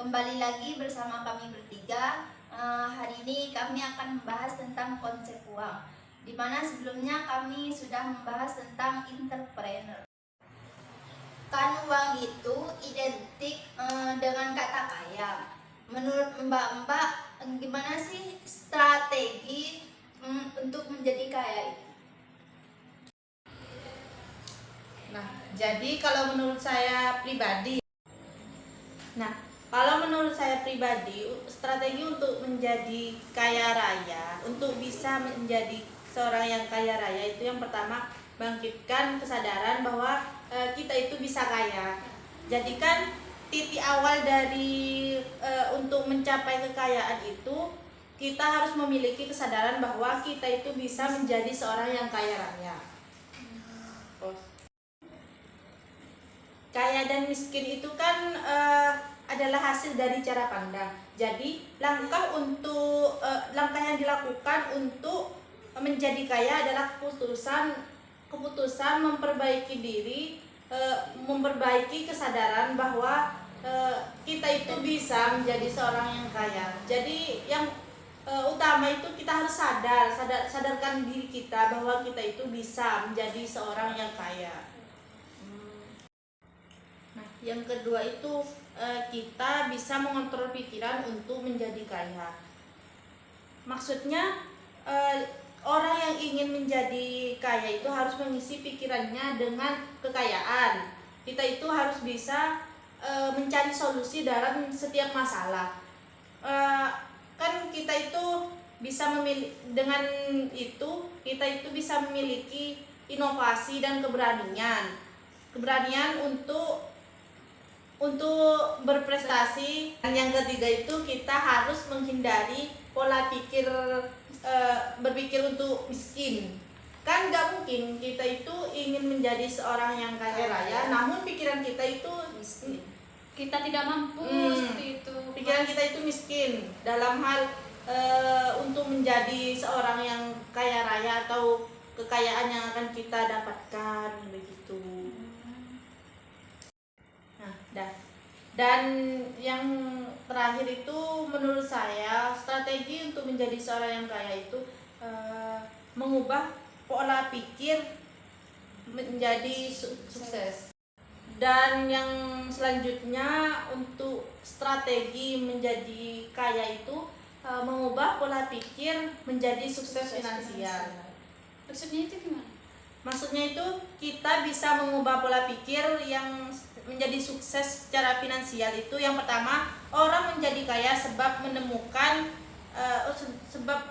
Kembali lagi bersama kami bertiga. Hari ini kami akan membahas tentang konsep uang, di mana sebelumnya kami sudah membahas tentang entrepreneur. Kan uang itu identik dengan kata kaya. Menurut Mbak-mbak, gimana sih strategi untuk menjadi kaya itu? Nah, jadi kalau menurut saya pribadi, kalau menurut saya pribadi, strategi untuk menjadi kaya raya, untuk bisa menjadi seorang yang kaya raya itu yang pertama bangkitkan kesadaran bahwa kita itu bisa kaya. Jadi kan titik awal dari untuk mencapai kekayaan itu kita harus memiliki kesadaran bahwa kita itu bisa menjadi seorang yang kaya raya. Kaya dan miskin itu kan adalah hasil dari cara pandang. Jadi langkah yang dilakukan untuk menjadi kaya adalah keputusan memperbaiki diri, memperbaiki kesadaran bahwa kita itu bisa menjadi seorang yang kaya. Jadi yang utama itu kita harus sadarkan diri kita bahwa kita itu bisa menjadi seorang yang kaya. Nah, yang kedua itu kita bisa mengontrol pikiran untuk menjadi kaya. Maksudnya orang yang ingin menjadi kaya itu harus mengisi pikirannya dengan kekayaan. Kita itu harus bisa mencari solusi dalam setiap masalah. Kan kita itu bisa dengan itu kita itu bisa memiliki inovasi dan keberanian untuk berprestasi. Dan yang ketiga itu kita harus menghindari pola pikir berpikir untuk miskin. Kan nggak mungkin kita itu ingin menjadi seorang yang kaya raya namun pikiran kita itu miskin. Kita tidak mampu seperti itu. Pikiran kita itu miskin dalam hal untuk menjadi seorang yang kaya raya atau kekayaan yang akan kita dapatkan begitu. Dan yang terakhir itu menurut saya strategi untuk menjadi seorang yang kaya itu mengubah pola pikir menjadi sukses. Dan yang selanjutnya untuk strategi menjadi kaya itu mengubah pola pikir menjadi sukses finansial. Maksudnya itu gimana? Maksudnya itu kita bisa mengubah pola pikir yang menjadi sukses secara finansial itu yang pertama orang menjadi kaya sebab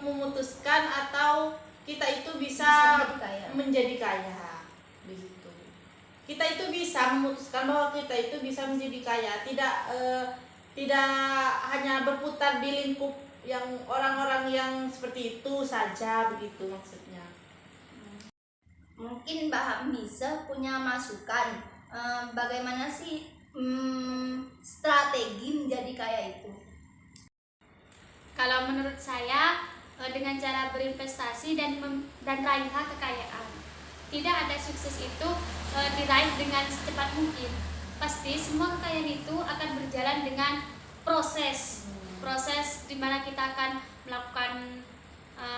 memutuskan atau kita itu bisa menjadi kaya begitu. Kita itu bisa memutuskan bahwa kita itu bisa menjadi kaya, tidak hanya berputar di lingkup yang orang-orang yang seperti itu saja begitu maksudnya. Mungkin Mbak Hamisa punya masukan bagaimana sih strategi menjadi kaya itu? Kalau menurut saya dengan cara berinvestasi dan raih kekayaan. Tidak ada sukses itu diraih dengan secepat mungkin. Pasti semua kekayaan itu akan berjalan dengan proses di mana kita akan melakukan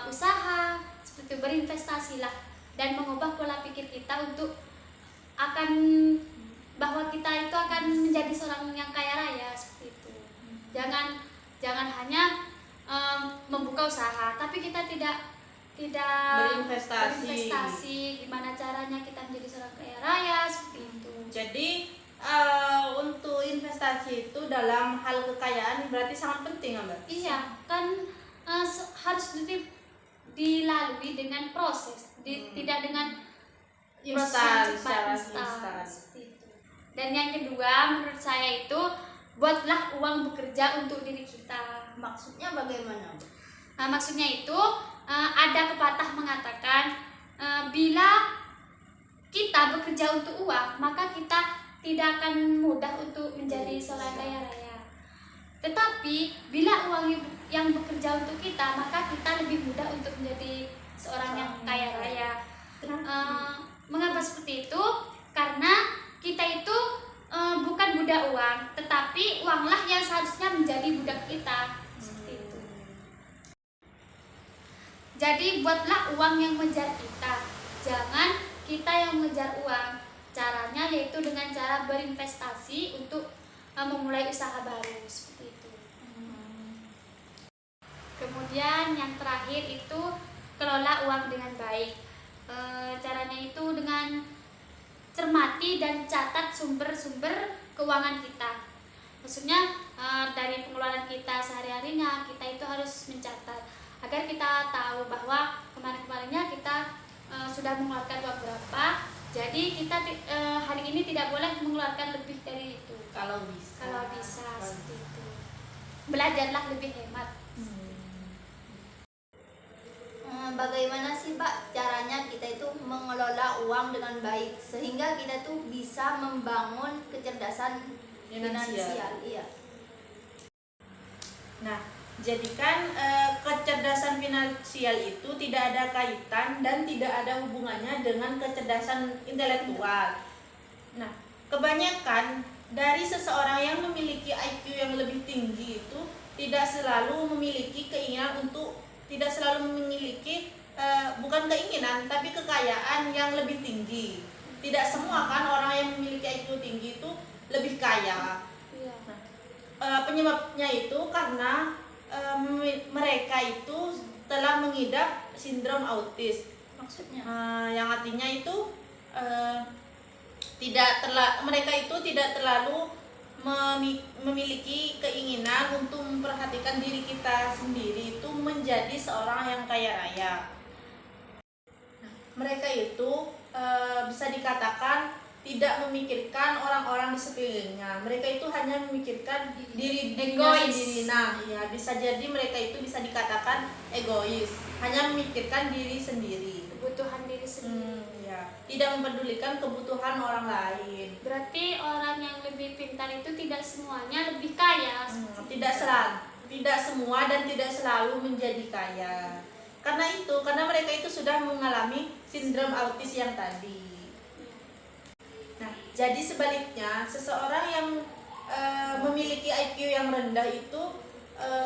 usaha seperti berinvestasi lah dan mengubah pola pikir kita untuk bahwa kita itu akan menjadi seorang yang kaya raya seperti itu. Jangan hanya membuka usaha, tapi kita tidak berinvestasi. Gimana caranya kita menjadi seorang kaya raya seperti itu. Jadi untuk investasi itu dalam hal kekayaan berarti sangat penting, Mbak. Iya, kan harus dilalui dengan proses, tidak dengan instan. Seperti itu. Dan yang kedua menurut saya itu buatlah uang bekerja untuk diri kita. Maksudnya bagaimana? Nah, maksudnya itu ada pepatah mengatakan bila kita bekerja untuk uang maka kita tidak akan mudah untuk menjadi seorang kaya raya. Tetapi bila uang yang bekerja untuk kita maka kita lebih mudah untuk menjadi seorang yang kaya raya. Mengapa seperti itu? Karena kita itu bukan budak uang, tetapi uanglah yang seharusnya menjadi budak kita. Seperti itu. Jadi buatlah uang yang mengejar kita, jangan kita yang mengejar uang. Caranya yaitu dengan cara berinvestasi untuk memulai usaha baru, seperti itu. Kemudian yang terakhir itu kelola uang dengan baik. Caranya itu dengan cermati dan catat sumber-sumber keuangan kita. Maksudnya dari pengeluaran kita sehari-harinya kita itu harus mencatat agar kita tahu bahwa kemarin-kemarinnya kita sudah mengeluarkan uang berapa. Jadi kita hari ini tidak boleh mengeluarkan lebih dari itu. Kalau bisa. Seperti itu. Belajarlah lebih hemat. Bagaimana sih Pak caranya kita itu mengelola uang dengan baik sehingga kita tuh bisa membangun kecerdasan finansial? Iya. Nah, jadikan kecerdasan finansial itu tidak ada kaitan dan tidak ada hubungannya dengan kecerdasan intelektual. Nah, kebanyakan dari seseorang yang memiliki IQ yang lebih tinggi itu tidak selalu memiliki keinginan untuk tidak selalu memiliki bukan keinginan tapi kekayaan yang lebih tinggi. Tidak semua kan orang yang memiliki IQ tinggi itu lebih kaya. Iya. Penyebabnya itu karena mereka itu telah mengidap sindrom autis. Maksudnya? Yang artinya itu mereka itu tidak terlalu memiliki keinginan untuk memperhatikan diri kita sendiri itu menjadi seorang yang kaya raya. Mereka itu bisa dikatakan tidak memikirkan orang-orang di sekelilingnya. Mereka itu hanya memikirkan dirinya sendiri. Nah, ya bisa jadi mereka itu bisa dikatakan egois, hanya memikirkan diri sendiri, Kebutuhan diri sendiri. tidak mempedulikan kebutuhan orang lain. Berarti orang yang lebih pintar itu tidak semuanya lebih kaya. Tidak semua dan tidak selalu menjadi kaya. Karena mereka itu sudah mengalami sindrom autis yang tadi. Nah, jadi sebaliknya seseorang yang memiliki IQ yang rendah itu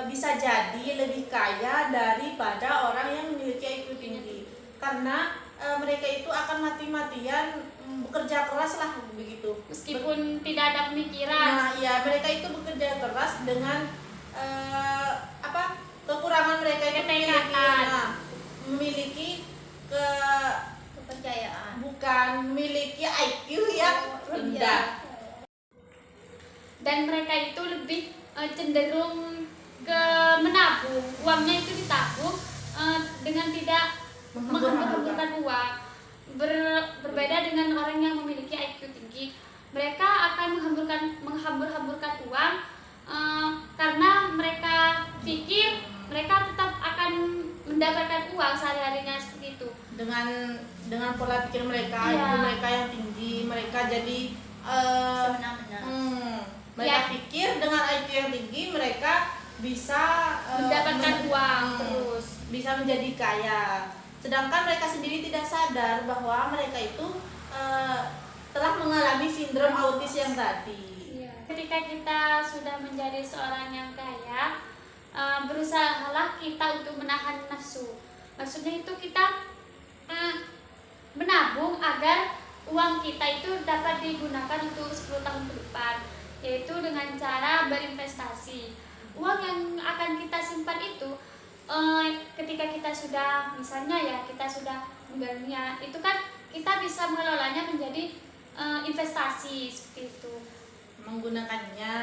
bisa jadi lebih kaya daripada orang yang memiliki IQ tinggi. Karena mereka itu akan mati-matian bekerja keras lah begitu. Meskipun tidak ada pemikiran. Nah, ya mereka itu bekerja keras dengan kekurangan mereka itu memiliki Kepercayaan. bukan memiliki IQ yang rendah. Dan mereka itu lebih cenderung ke menabung. Uangnya itu ditabung dengan tidak menghambur-hamburkan uang. Berbeda dengan orang yang memiliki IQ tinggi, mereka akan menghambur-hamburkan uang karena mereka pikir mereka tetap akan mendapatkan uang sehari-harinya seperti itu. Dengan pola pikir mereka, Iya. IQ mereka yang tinggi, mereka jadi Semena-mena. mereka Ya. pikir dengan IQ yang tinggi mereka bisa Mendapatkan uang terus. bisa menjadi kaya. Sedangkan mereka sendiri tidak sadar bahwa mereka itu telah mengalami sindrom autis yang tadi. Iya. Ketika kita sudah menjadi seorang yang kaya, berusahalah kita untuk menahan nafsu. Maksudnya itu kita menabung agar uang kita itu dapat digunakan untuk 10 tahun ke depan, yaitu dengan cara berinvestasi. Uang yang akan kita simpan itu ketika kita sudah kita sudah meninggal dunia, itu kan kita bisa mengelolanya menjadi investasi seperti itu. Menggunakannya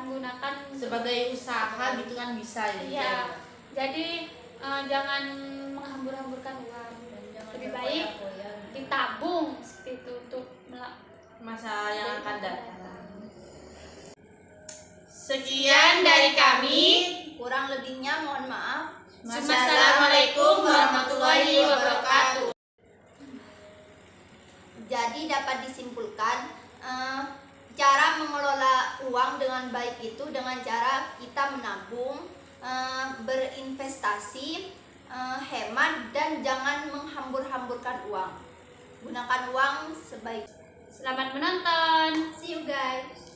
Menggunakan sebagai usaha gitu kan bisa ya. Jadi jangan menghambur-hamburkan uang. Lebih baik ditabung seperti itu untuk masa yang akan datang. Sekian dari kami. Kurang lebihnya mohon maaf. Assalamualaikum warahmatullahi wabarakatuh. Jadi dapat disimpulkan cara mengelola uang dengan baik itu dengan cara kita menabung, berinvestasi, hemat dan jangan menghambur-hamburkan uang. Gunakan uang sebaik. Selamat menonton. See you guys.